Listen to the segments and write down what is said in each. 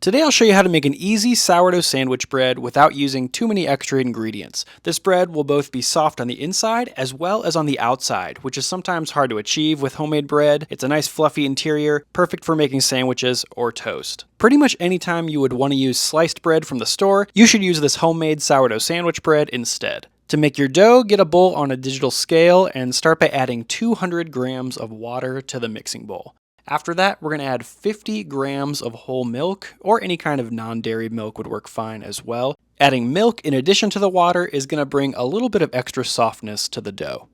Today I'll show you how to make an easy sourdough sandwich bread without using too many extra ingredients. This bread will both be soft on the inside as well as on the outside, which is sometimes hard to achieve with homemade bread. It's a nice fluffy interior, perfect for making sandwiches or toast. Pretty much anytime you would want to use sliced bread from the store, you should use this homemade sourdough sandwich bread instead. To make your dough, get a bowl on a digital scale and start by adding 200 grams of water to the mixing bowl. After that, we're going to add 50 grams of whole milk, or any kind of non-dairy milk would work fine as well. Adding milk in addition to the water is going to bring a little bit of extra softness to the dough.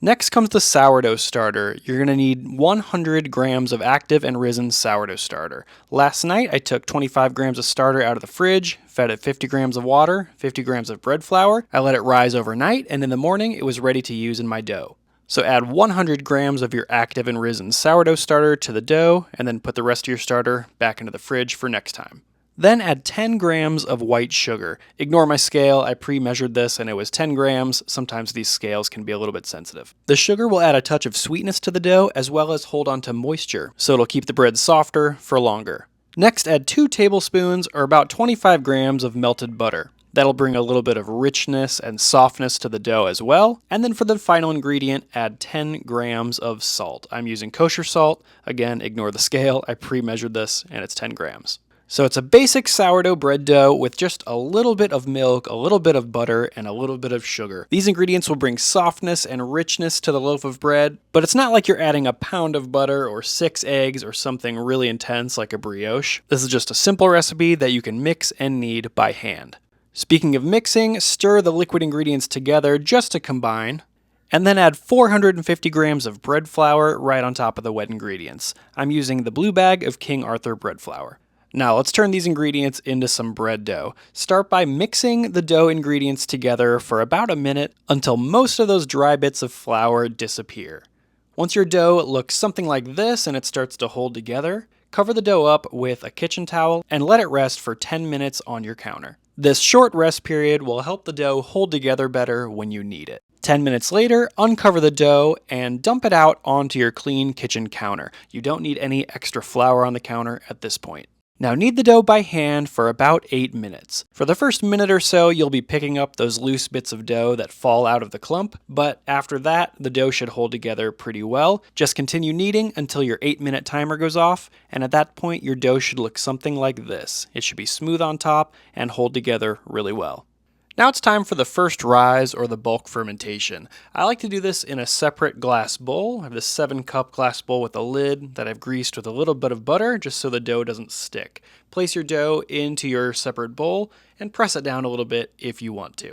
Next comes the sourdough starter. You're going to need 100 grams of active and risen sourdough starter. Last night, I took 25 grams of starter out of the fridge, fed it 50 grams of water, 50 grams of bread flour. I let it rise overnight, and in the morning, it was ready to use in my dough. So add 100 grams of your active and risen sourdough starter to the dough, and then put the rest of your starter back into the fridge for next time. Then add 10 grams of white sugar. Ignore my scale, I pre-measured this and it was 10 grams. Sometimes these scales can be a little bit sensitive. The sugar will add a touch of sweetness to the dough as well as hold on to moisture, so it'll keep the bread softer for longer. Next, add 2 tablespoons or about 25 grams of melted butter. That'll bring a little bit of richness and softness to the dough as well. And then for the final ingredient, add 10 grams of salt. I'm using kosher salt. Again, ignore the scale. I pre-measured this and it's 10 grams. So it's a basic sourdough bread dough with just a little bit of milk, a little bit of butter, and a little bit of sugar. These ingredients will bring softness and richness to the loaf of bread, but it's not like you're adding a pound of butter or 6 eggs or something really intense like a brioche. This is just a simple recipe that you can mix and knead by hand. Speaking of mixing, stir the liquid ingredients together just to combine, and then add 450 grams of bread flour right on top of the wet ingredients. I'm using the blue bag of King Arthur bread flour. Now let's turn these ingredients into some bread dough. Start by mixing the dough ingredients together for about a minute until most of those dry bits of flour disappear. Once your dough looks something like this and it starts to hold together, cover the dough up with a kitchen towel and let it rest for 10 minutes on your counter. This short rest period will help the dough hold together better when you need it. 10 minutes later, uncover the dough and dump it out onto your clean kitchen counter. You don't need any extra flour on the counter at this point. Now knead the dough by hand for about 8 minutes. For the first minute or so, you'll be picking up those loose bits of dough that fall out of the clump, but after that, the dough should hold together pretty well. Just continue kneading until your 8-minute timer goes off, and at that point, your dough should look something like this. It should be smooth on top and hold together really well. Now it's time for the first rise or the bulk fermentation. I like to do this in a separate glass bowl. I have this 7-cup glass bowl with a lid that I've greased with a little bit of butter just so the dough doesn't stick. Place your dough into your separate bowl and press it down a little bit if you want to.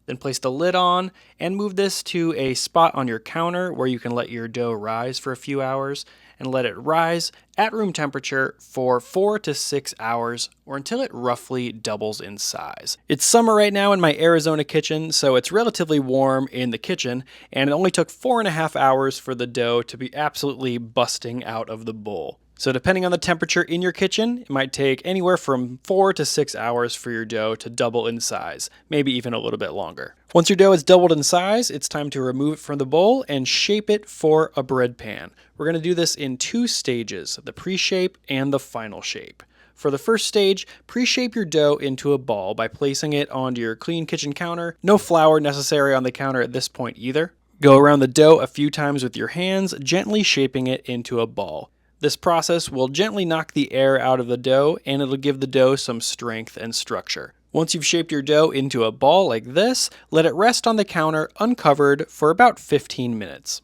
Then place the lid on and move this to a spot on your counter where you can let your dough rise for a few hours and let it rise at room temperature for 4 to 6 hours or until it roughly doubles in size. It's summer right now in my Arizona kitchen, so it's relatively warm in the kitchen, and it only took 4.5 hours for the dough to be absolutely busting out of the bowl. So depending on the temperature in your kitchen, it might take anywhere from 4 to 6 hours for your dough to double in size, maybe even a little bit longer. Once your dough is doubled in size, it's time to remove it from the bowl and shape it for a bread pan. We're going to do this in 2 stages, the pre-shape and the final shape. For the first stage, pre-shape your dough into a ball by placing it onto your clean kitchen counter. No flour necessary on the counter at this point either. Go around the dough a few times with your hands, gently shaping it into a ball. This process will gently knock the air out of the dough and it'll give the dough some strength and structure. Once you've shaped your dough into a ball like this, let it rest on the counter uncovered for about 15 minutes.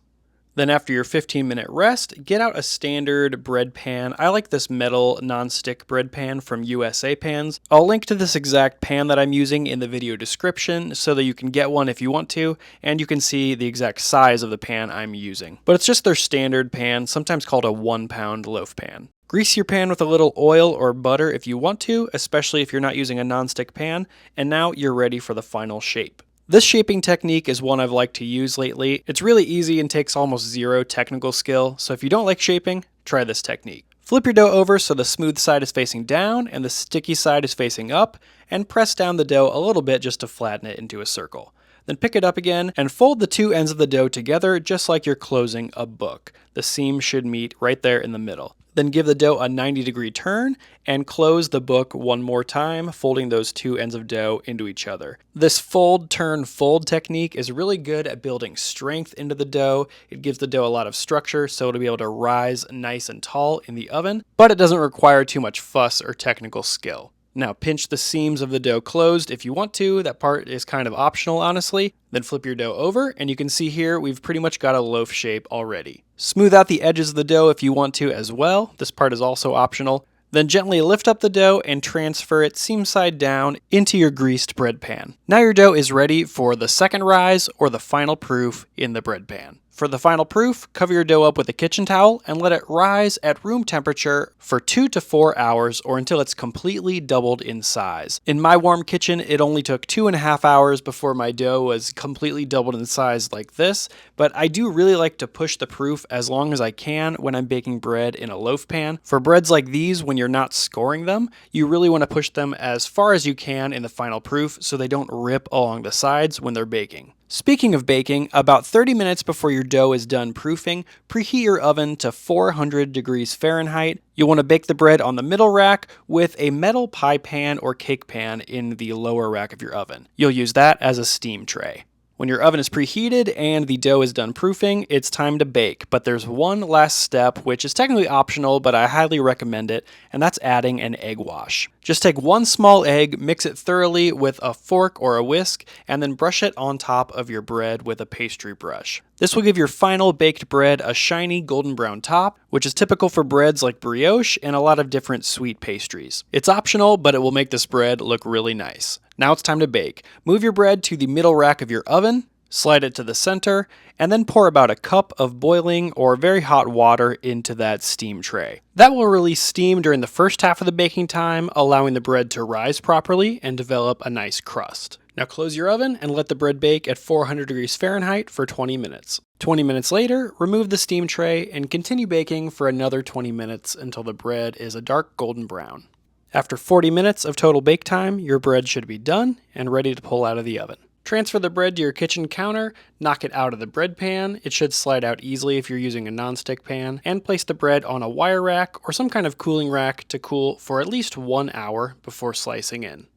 Then after your 15-minute rest, get out a standard bread pan. I like this metal non-stick bread pan from USA Pans. I'll link to this exact pan that I'm using in the video description so that you can get one if you want to, and you can see the exact size of the pan I'm using. But it's just their standard pan, sometimes called a 1-pound loaf pan. Grease your pan with a little oil or butter if you want to, especially if you're not using a non-stick pan, and now you're ready for the final shape. This shaping technique is one I've liked to use lately. It's really easy and takes almost zero technical skill, so if you don't like shaping, try this technique. Flip your dough over so the smooth side is facing down and the sticky side is facing up, and press down the dough a little bit just to flatten it into a circle. Then pick it up again and fold the 2 ends of the dough together just like you're closing a book. The seam should meet right there in the middle. then give the dough a 90-degree turn and close the book one more time, folding those two ends of dough into each other. This fold, turn, fold technique is really good at building strength into the dough. It gives the dough a lot of structure, so it'll be able to rise nice and tall in the oven, but it doesn't require too much fuss or technical skill. Now pinch the seams of the dough closed if you want to. That part is kind of optional, honestly. Then flip your dough over, and you can see here we've pretty much got a loaf shape already. Smooth out the edges of the dough if you want to as well. This part is also optional. Then gently lift up the dough and transfer it seam side down into your greased bread pan. Now your dough is ready for the second rise or the final proof in the bread pan. For the final proof, cover your dough up with a kitchen towel and let it rise at room temperature for 2 to 4 hours or until it's completely doubled in size. In my warm kitchen, it only took 2.5 hours before my dough was completely doubled in size like this, but I do really like to push the proof as long as I can when I'm baking bread in a loaf pan. For breads like these, when you're not scoring them, you really want to push them as far as you can in the final proof so they don't rip along the sides when they're baking. Speaking of baking, about 30 minutes before your dough is done proofing, preheat your oven to 400 degrees Fahrenheit. You'll want to bake the bread on the middle rack with a metal pie pan or cake pan in the lower rack of your oven. You'll use that as a steam tray. When your oven is preheated and the dough is done proofing, it's time to bake, but there's one last step which is technically optional, but I highly recommend it, and that's adding an egg wash. Just take one small egg, mix it thoroughly with a fork or a whisk, and then brush it on top of your bread with a pastry brush. This will give your final baked bread a shiny golden brown top, which is typical for breads like brioche and a lot of different sweet pastries. It's optional, but it will make this bread look really nice. Now it's time to bake. Move your bread to the middle rack of your oven, slide it to the center, and then pour about a cup of boiling or very hot water into that steam tray. That will release steam during the first half of the baking time, allowing the bread to rise properly and develop a nice crust. Now close your oven and let the bread bake at 400 degrees Fahrenheit for 20 minutes. 20 minutes later, remove the steam tray and continue baking for another 20 minutes until the bread is a dark golden brown. After 40 minutes of total bake time, your bread should be done and ready to pull out of the oven. Transfer the bread to your kitchen counter, knock it out of the bread pan, it should slide out easily if you're using a nonstick pan, and place the bread on a wire rack or some kind of cooling rack to cool for at least 1 hour before slicing in.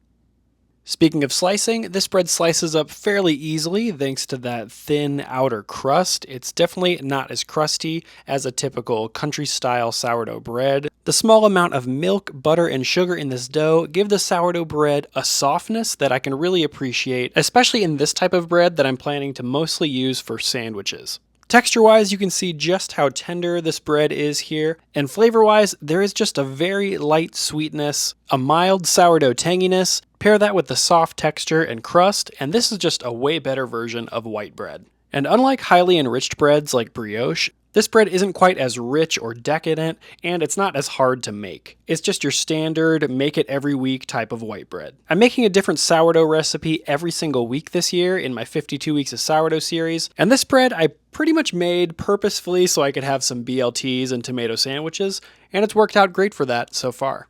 Speaking of slicing, this bread slices up fairly easily thanks to that thin outer crust. It's definitely not as crusty as a typical country-style sourdough bread. The small amount of milk, butter, and sugar in this dough give the sourdough bread a softness that I can really appreciate, especially in this type of bread that I'm planning to mostly use for sandwiches. Texture-wise, you can see just how tender this bread is here, and flavor-wise, there is just a very light sweetness, a mild sourdough tanginess. Pair that with the soft texture and crust, and this is just a way better version of white bread. And unlike highly enriched breads like brioche, this bread isn't quite as rich or decadent, and it's not as hard to make. It's just your standard, make it every week type of white bread. I'm making a different sourdough recipe every single week this year in my 52 Weeks of Sourdough series, and this bread I pretty much made purposefully so I could have some BLTs and tomato sandwiches, and it's worked out great for that so far.